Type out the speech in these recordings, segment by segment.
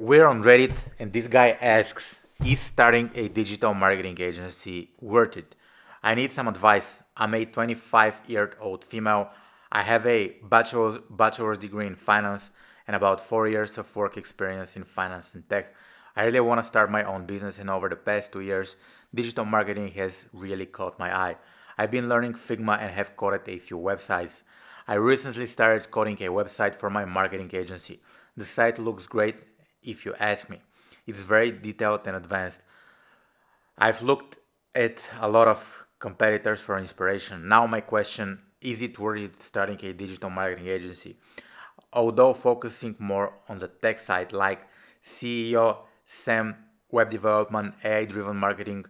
We're on Reddit, and this guy asks, is starting a digital marketing agency worth it? I need some advice. I'm a 25-year-old female. I have a bachelor's degree in finance and about 4 years of work experience in finance and tech. I really want to start my own business, and over the past 2 years, digital marketing has really caught my eye. I've been learning Figma and have coded a few websites. I recently started coding a website for my marketing agency. The site looks great if you ask me. It's very detailed and advanced. I've looked at a lot of competitors for inspiration. Now my question, is it worth it starting a digital marketing agency? Although focusing more on the tech side like CEO, SEM, web development, AI-driven marketing,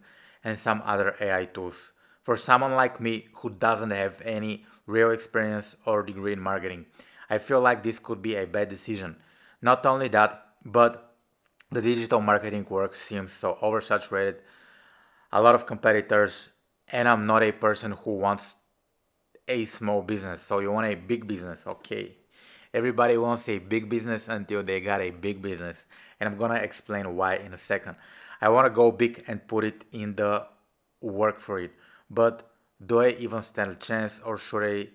and some other AI tools. For someone like me who doesn't have any real experience or degree in marketing, I feel like this could be a bad decision. Not only that, but the digital marketing work seems so oversaturated, a lot of competitors, and I'm not a person who wants a small business. So you want a big business, okay? Everybody wants a big business until they got a big business, and I'm gonna explain why in a second. I want to go big and put it in the work for it, but do I even stand a chance, or should I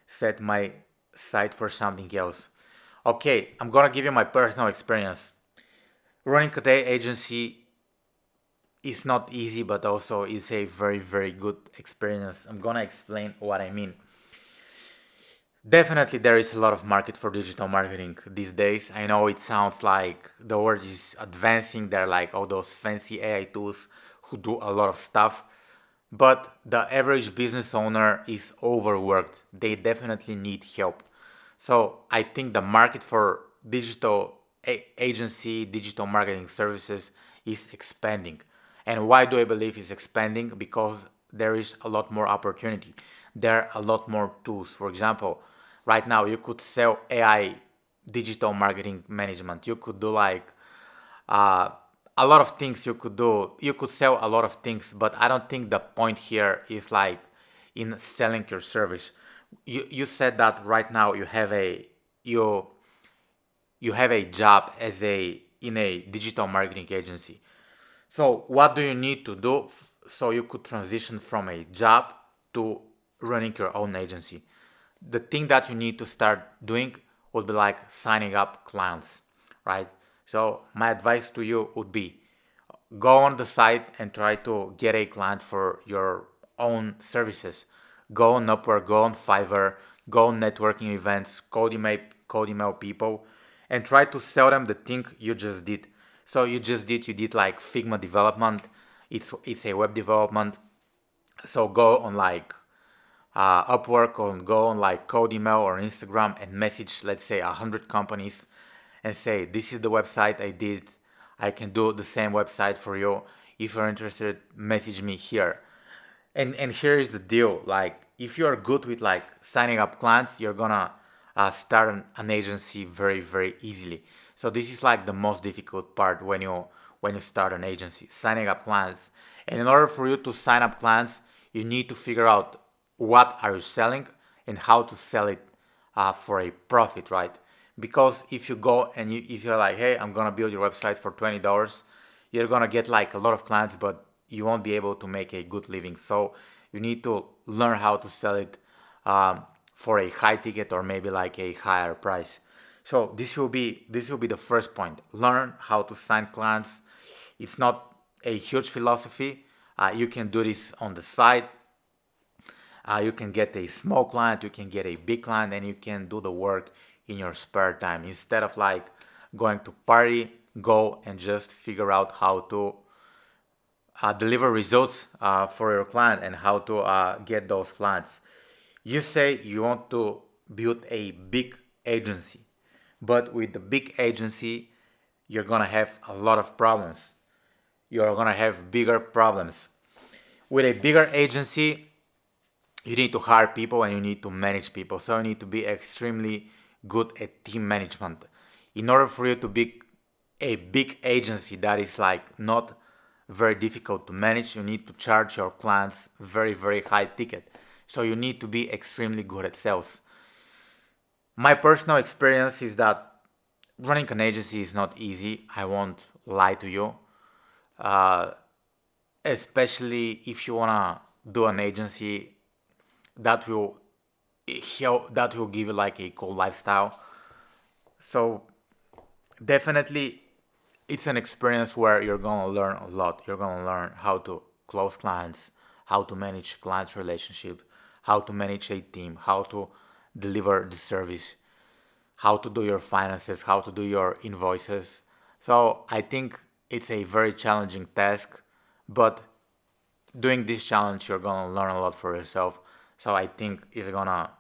set my sight for something else? Okay, I'm gonna give you my personal experience. Running a day agency is not easy, but also is a very, very good experience. I'm gonna explain what I mean. Definitely, there is a lot of market for digital marketing these days. I know it sounds like the world is advancing. There are like all those fancy AI tools who do a lot of stuff, but the average business owner is overworked. They definitely need help. So I think the market for digital agency, digital marketing services is expanding. And why do I believe it's expanding? Because there is a lot more opportunity. There are a lot more tools. For example, right now you could sell AI digital marketing management. You could do like uh, a lot of things you could do. You could sell a lot of things, but I don't think the point here is like in selling your service. You said that right now you you have a job as a in a digital marketing agency. So what do you need to do so you could transition from a job to running your own agency? The thing that you need to start doing would be like signing up clients, right? So my advice to you would be go on the site and try to get a client for your own services. Go on Upwork, go on Fiverr, go on networking events, cold email people, and try to sell them the thing you just did. So you did like Figma development. It's a web development. So go on like Upwork, or go on like Code Email or Instagram and message, let's say, 100 companies and say, this is the website I did. I can do the same website for you. If you're interested, message me here. And here is the deal. Like, if you're good with like signing up clients, you're gonna start an agency very, very easily. So this is like the most difficult part when you start an agency, signing up clients. And in order for you to sign up clients, you need to figure out what are you selling and how to sell it for a profit, right? Because if you go and if you're like, hey, I'm gonna build your website for $20, you're gonna get like a lot of clients, but you won't be able to make a good living. So you need to learn how to sell it for a high ticket or maybe like a higher price. So this will be the first point. Learn how to sign clients. It's not a huge philosophy. You can do this on the side. You can get a small client, you can get a big client, and you can do the work in your spare time instead of like going to party. Go and just figure out how to deliver results for your client and how to get those clients. You say you want to build a big agency, but with the big agency, you're gonna have a lot of problems. You're gonna have bigger problems. With a bigger agency, you need to hire people and you need to manage people. So you need to be extremely good at team management. In order for you to be a big agency that is like not very difficult to manage, you need to charge your clients very, very high ticket. So you need to be extremely good at sales. My personal experience is that running an agency is not easy. I won't lie to you. Uh, Especially if you wanna do an agency that will that will give you like a cool lifestyle. So definitely, it's an experience where you're gonna learn a lot. You're gonna learn how to close clients, how to manage clients' relationship, how to manage a team, how to deliver the service, how to do your finances, how to do your invoices. So I think it's a very challenging task, but doing this challenge, you're gonna learn a lot for yourself. So I think it's gonna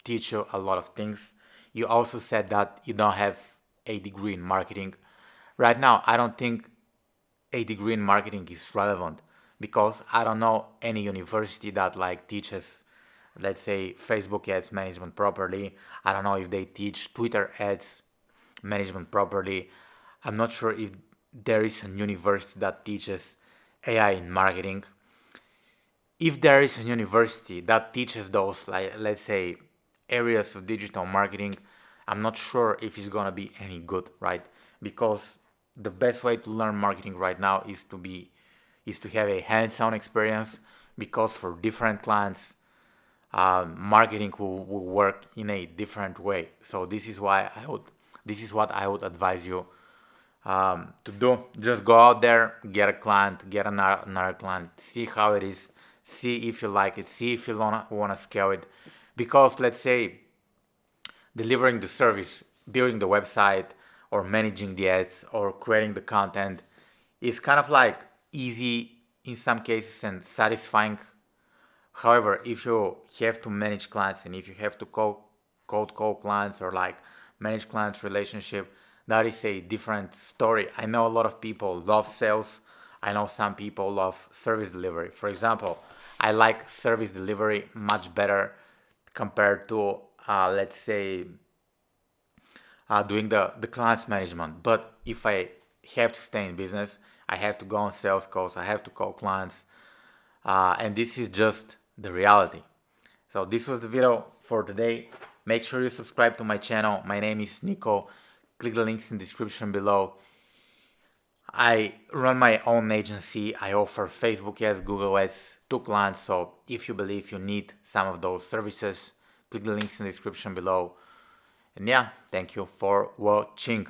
teach you a lot of things. You also said that you don't have a degree in marketing. Right now, I don't think a degree in marketing is relevant because I don't know any university that like teaches, let's say, Facebook ads management properly. I don't know if they teach Twitter ads management properly. I'm not sure if there is a university that teaches AI in marketing. If there is a university that teaches those, like, let's say, areas of digital marketing, I'm not sure if it's gonna be any good, right? Because the best way to learn marketing right now is to have a hands-on experience, because for different clients, marketing will work in a different way. So this is what I would advise you to do. Just go out there, get a client, get another client, see how it is, see if you like it, see if you wanna scale it. Because let's say delivering the service, building the website, or managing the ads, or creating the content is kind of like easy in some cases and satisfying. However, if you have to manage clients and if you have to cold call clients or like manage clients relationship, that is a different story. I know a lot of people love sales. I know some people love service delivery. For example, I like service delivery much better compared to let's say doing the clients management. But if I have to stay in business, I have to go on sales calls, I have to call clients, and this is just the reality. So this was the video for today. Make sure you subscribe to my channel. My name is Niko. Click the links in the description below. I run my own agency. I offer Facebook ads, Google ads to clients. So if you believe you need some of those services, click the links in the description below. And yeah, thank you for watching.